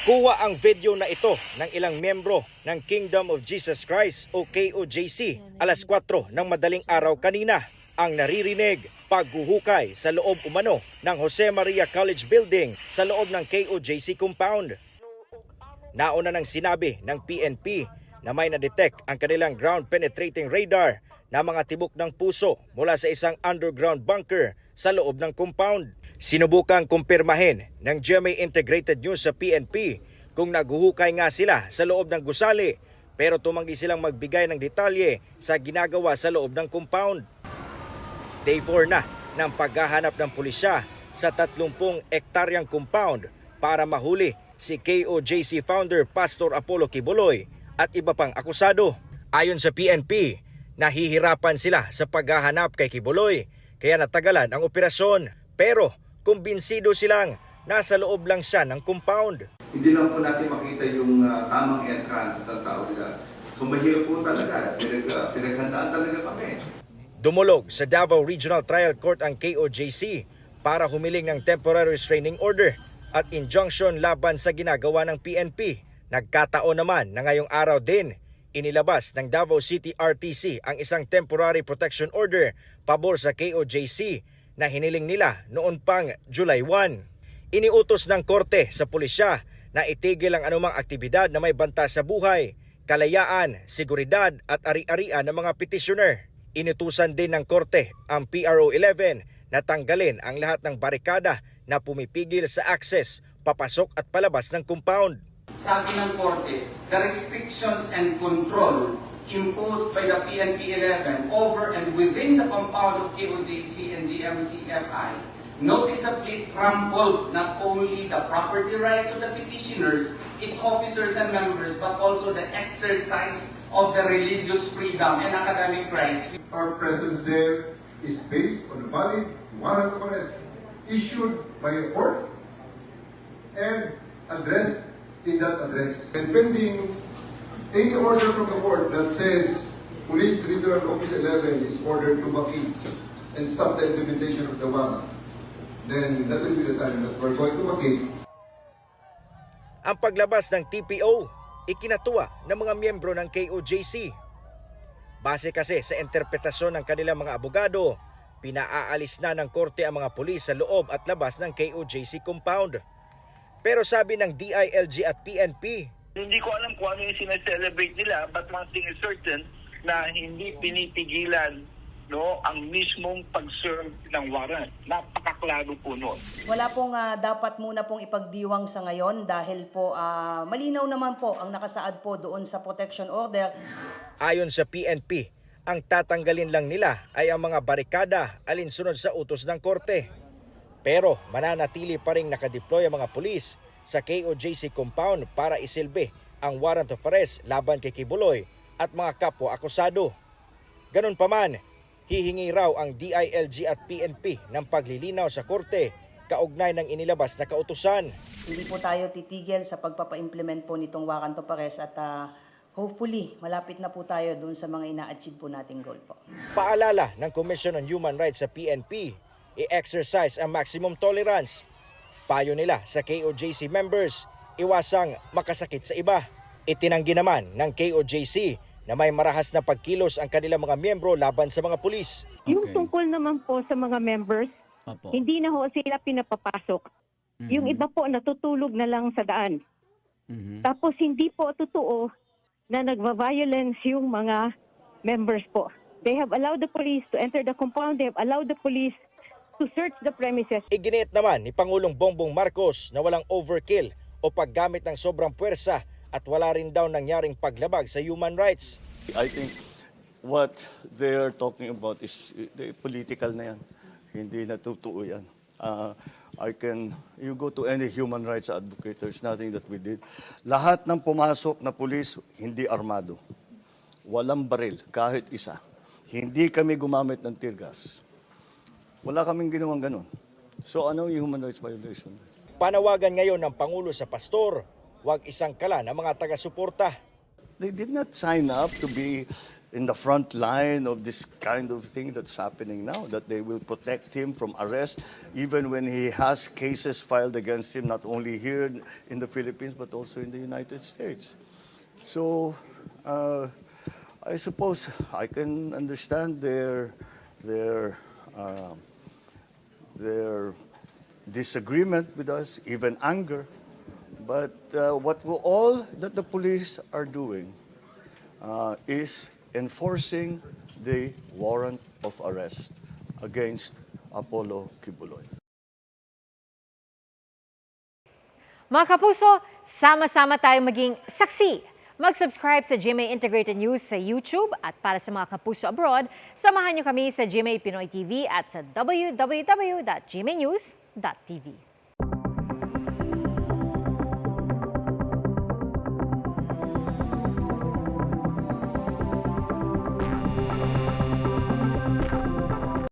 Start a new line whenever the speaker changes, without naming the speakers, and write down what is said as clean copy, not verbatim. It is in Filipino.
Kuha ang video na ito ng ilang miyembro ng Kingdom of Jesus Christ o KOJC alas 4 ng madaling araw kanina. Ang naririnig, paghuhukay sa loob umano ng Jose Maria College Building sa loob ng KOJC compound. Nauna nang sinabi ng PNP na may na-detect ang kanilang ground penetrating radar na mga tibok ng puso mula sa isang underground bunker sa loob ng compound. Sinubukang kumpirmahin ng GMA Integrated News sa PNP kung naghuhukay nga sila sa loob ng gusali pero tumanggi silang magbigay ng detalye sa ginagawa sa loob ng compound. Day 4 na ng paghahanap ng pulisya sa 30 ektaryang compound para mahuli si KOJC founder Pastor Apollo Quiboloy at iba pang akusado. Ayon sa PNP, nahihirapan sila sa paghahanap kay Quiboloy kaya natagalan ang operasyon. Pero kumbinsido silang nasa loob lang siya ng compound.
Hindi lang po natin makita yung tamang entrance ng tao nila. So mahirap po talaga. Pinaghandaan talaga kami.
Dumulog sa Davao Regional Trial Court ang KOJC para humiling ng temporary restraining order at injunction laban sa ginagawa ng PNP. Nagkataon naman na ngayong araw din, inilabas ng Davao City RTC ang isang temporary protection order pabor sa KOJC na hiniling nila noon pang July 1. Iniutos ng korte sa pulisya na itigil ang anumang aktibidad na may banta sa buhay, kalayaan, seguridad at ari-arian ng mga petitioner. Inutusan din ng korte ang PRO 11 na tanggalin ang lahat ng barikada na pumipigil sa access, papasok at palabas ng compound.
Sabi ng korte, the restrictions and control imposed by the PNP 11 over and within the compound of KOJC and GMCFI noticeably trampled not only the property rights of the petitioners, its officers and members, but also the exercise of the religious freedom and academic rights.
Our presence there is based on a valid warrant of arrest issued by a court and addressed in that address. And pending any order from the court that says Police Regional Office 11 is ordered to vacate and stop the implementation of the warrant, then that will be the time that we're going to vacate.
Ang paglabas ng TPO, ikinatuwa ng mga miyembro ng KOJC. Base kasi sa interpretasyon ng kanilang mga abogado, pinaaalis na ng korte ang mga pulis sa loob at labas ng KOJC compound. Pero sabi ng DILG at PNP,
hindi ko alam kung ano yung sineselebrate nila, but one thing is certain na hindi pinipigilan ang mismong pag-serve ng warrant. Napakaklaro po nun.
Wala pong dapat muna pong ipagdiwang sa ngayon dahil po malinaw naman po ang nakasaad po doon sa protection order.
Ayon sa PNP, ang tatanggalin lang nila ay ang mga barikada alinsunod sa utos ng korte. Pero mananatili pa rin nakadeploy ang mga pulis sa KOJC compound para isilbi ang warrant of arrest laban kay Quiboloy at mga kapwa akusado. Ganun pa man, hihingi raw ang DILG at PNP ng paglilinaw sa korte kaugnay ng inilabas na kautusan.
Hindi po tayo titigil sa pagpapa-implement po nitong warrant of arrest at hopefully malapit na po tayo doon sa mga ina-achieve po nating goal po.
Paalala ng Commission on Human Rights sa PNP, i-exercise ang maximum tolerance. Payo nila sa KOJC members, iwasang makasakit sa iba. Itinanggi naman ng KOJC na may marahas na pagkilos ang kanilang mga miyembro laban sa mga pulis.
Yung tungkol naman po sa mga members, hindi na ho sila pinapapasok. Yung iba po natutulog na lang sa daan. Tapos hindi po totoo na nagva-violence yung mga members po. They have allowed the police to enter the compound. They have allowed the police to search the premises.
Iginiit naman ni Pangulong Bongbong Marcos na walang overkill o paggamit ng sobrang puwersa at wala rin daw nangyaring paglabag sa human rights.
I think what they are talking about is political na yan. Hindi na totoo yan. You go to any human rights advocate, there's nothing that we did. Lahat ng pumasok na pulis, hindi armado. Walang baril, kahit isa. Hindi kami gumamit ng tear gas. Wala kaming ginawang ganun. So ano yung human rights violation?
Panawagan ngayon ng Pangulo sa pastor, huwag isang kala ng mga taga-suporta.
They did not sign up to be in the front line of this kind of thing that's happening now, that they will protect him from arrest, even when he has cases filed against him, not only here in the Philippines, but also in the United States. So, I suppose I can understand their disagreement with us, even anger. But what all that the police are doing is enforcing the warrant of arrest against Apollo Kibuloy.
Mga kapuso, sama-sama tayong maging saksi. Mag-subscribe sa GMA Integrated News sa YouTube at para sa mga kapuso abroad, samahan niyo kami sa GMA Pinoy TV at sa www.gmanews.tv.